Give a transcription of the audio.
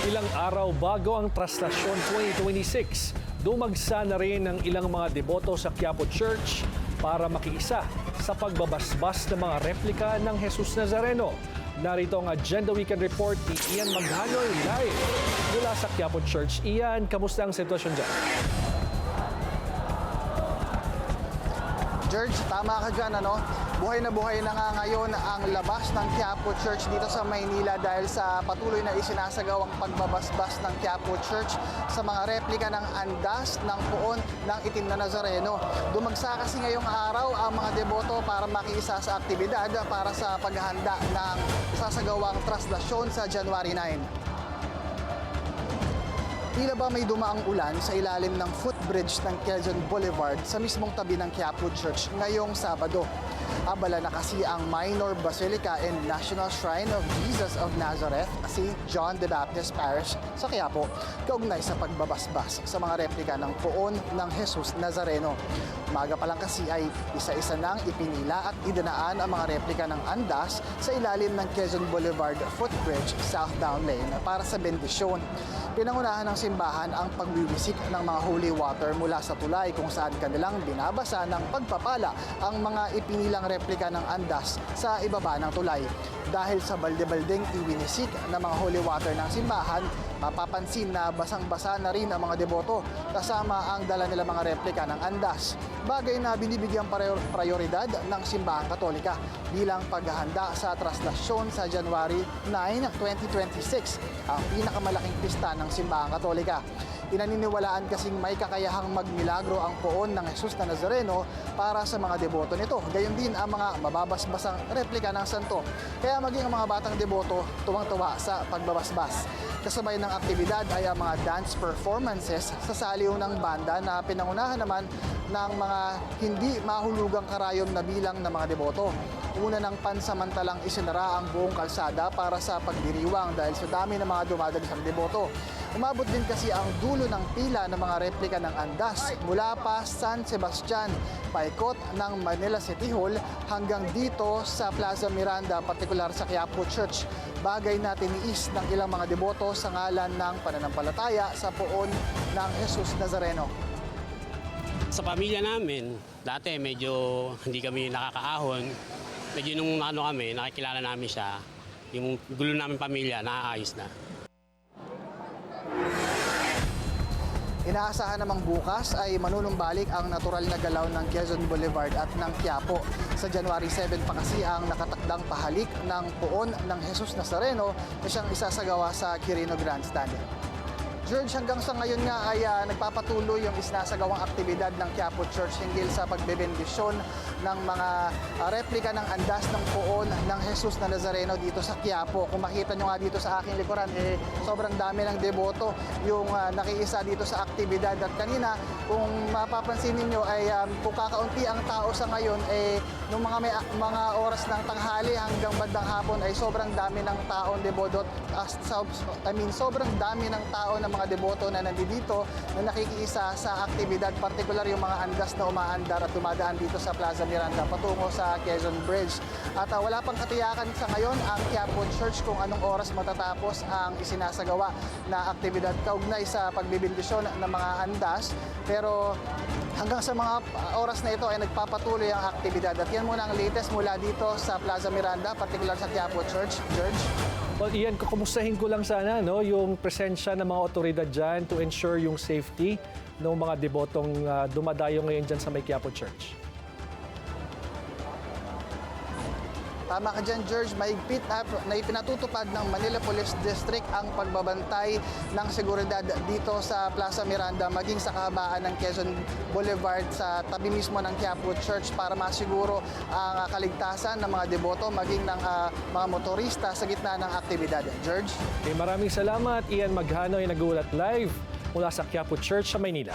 Ilang araw bago ang Traslasyon 2026, dumagsa na rin ang ilang mga deboto sa Quiapo Church para makiisa sa pagbabasbas ng mga replika ng Jesus Nazareno. Narito ang Agenda Weekend Report ni Ian Maghanoy live mula sa Quiapo Church. Ian, kamusta ang sitwasyon dyan? George, tama ka dyan, ano? Buhay na nga ngayon ang labas ng Quiapo Church dito sa Maynila dahil sa patuloy na isinasagawang pagbabasbas ng Quiapo Church sa mga replika ng andas ng puon ng itim na Nazareno. Dumagsa kasi ngayong araw ang mga deboto para makiisa sa aktibidad para sa paghahanda ng sasagawang traslasyon sa January 9. Tila ba may dumaang ulan sa ilalim ng footbridge ng Quezon Boulevard sa mismong tabi ng Quiapo Church ngayong Sabado. Abala na kasi ang Minor Basilica and National Shrine of Jesus of Nazareth, si John the Baptist Parish sa Quiapo, kaugnay sa pagbabasbas sa mga replika ng puon ng Jesus Nazareno. Umaga pa lang kasi ay isa-isa nang ipinila at idinaan ang mga replika ng andas sa ilalim ng Quezon Boulevard footbridge southbound lane para sa bendisyon. Pinangunahan ng simbahan ang pagwiwisik ng mga holy water mula sa tulay kung saan kanilang binabasa ng pagpapala ang mga ipinilang replika ng andas sa ibaba ng tulay. Dahil sa balde-baldeng iwinisik ng mga holy water ng simbahan, mapapansin na basang-basa na rin ang mga deboto kasama ang dala nila mga replika ng andas. Bagay na binibigyang prioridad ng Simbahang Katolika bilang paghahanda sa traslasyon sa January 9, 2026, ang pinakamalaking pista ng Simbahang Katolika. Pinaniniwalaan kasing may kakayahang magmilagro ang puon ng Jesus na Nazareno para sa mga deboto nito. Gayon din ang mga mababasbasang replika ng santo. Kaya maging ang mga batang deboto tuwang-tuwa sa pagbabasbas. Kasabay ng aktibidad ay ang mga dance performances sa saliw ng banda na pinangunahan naman ng mga hindi mahulugang karayom na bilang ng mga deboto. Una ng pansamantalang isinara ang buong kalsada para sa pagdiriwang dahil sa dami ng mga dumadagsang deboto. Umabot din kasi ang dulo ng pila ng mga replika ng andas mula pa San Sebastian, paikot ng Manila City Hall hanggang dito sa Plaza Miranda, partikular sa Quiapo Church. Bagay na tiniis ng ilang mga deboto sa ngalan ng pananampalataya sa puon ng Jesus Nazareno. Sa pamilya namin, dati medyo hindi kami nakakaahon. Medyo nung kami, nakikilala namin siya, yung gulo namin pamilya, naaayos na. Inaasahan namang bukas ay manunumbalik ang natural na galaw ng Quezon Boulevard at ng Quiapo. Sa January 7 pa kasi ang nakatakdang pahalik ng puon ng Jesus Nazareno na siyang isasagawa sa Quirino Grandstand. George, hanggang sa ngayon nga ay nagpapatuloy yung isinasagawang aktibidad ng Quiapo Church hinggil sa pagbebendisyon ng mga replika ng andas ng puon ng Jesus na Nazareno dito sa Quiapo. Kung makita nyo nga dito sa aking likuran, sobrang dami ng deboto yung nakiisa dito sa aktibidad. At kanina, kung mapapansin ninyo ay kung kakaunti ang tao sa ngayon, nung mga oras ng tanghali hanggang bandang hapon ay sobrang dami ng taong deboto. Sobrang dami ng tao na mga deboto na nandito na nakikiisa sa aktibidad, partikular yung mga andas na umaandar at dumadaan dito sa Plaza Miranda patungo sa Quezon Bridge. At wala pang katiyakan sa ngayon ang Quiapo Church kung anong oras matatapos ang isinasagawa na aktibidad kaugnay sa pagbibindisyon ng mga andas. Pero hanggang sa mga oras na ito ay nagpapatuloy ang aktibidad. At yan muna ang latest mula dito sa Plaza Miranda, partikular sa Quiapo Church. George? Well, Ian, kukumustahin ko lang sana yung presensya ng mga otoridad dyan to ensure yung safety ng mga debotong dumadayo ngayon dyan sa may Quiapo Church. Tama ka dyan, George. Mahigpit na ipinatutupad ng Manila Police District ang pagbabantay ng seguridad dito sa Plaza Miranda maging sa kahabaan ng Quezon Boulevard sa tabi mismo ng Quiapo Church para masiguro ang kaligtasan ng mga deboto maging ng mga motorista sa gitna ng aktibidad. George? Maraming salamat, Ian Maghanoy, nag-uulat live mula sa Quiapo Church sa Maynila.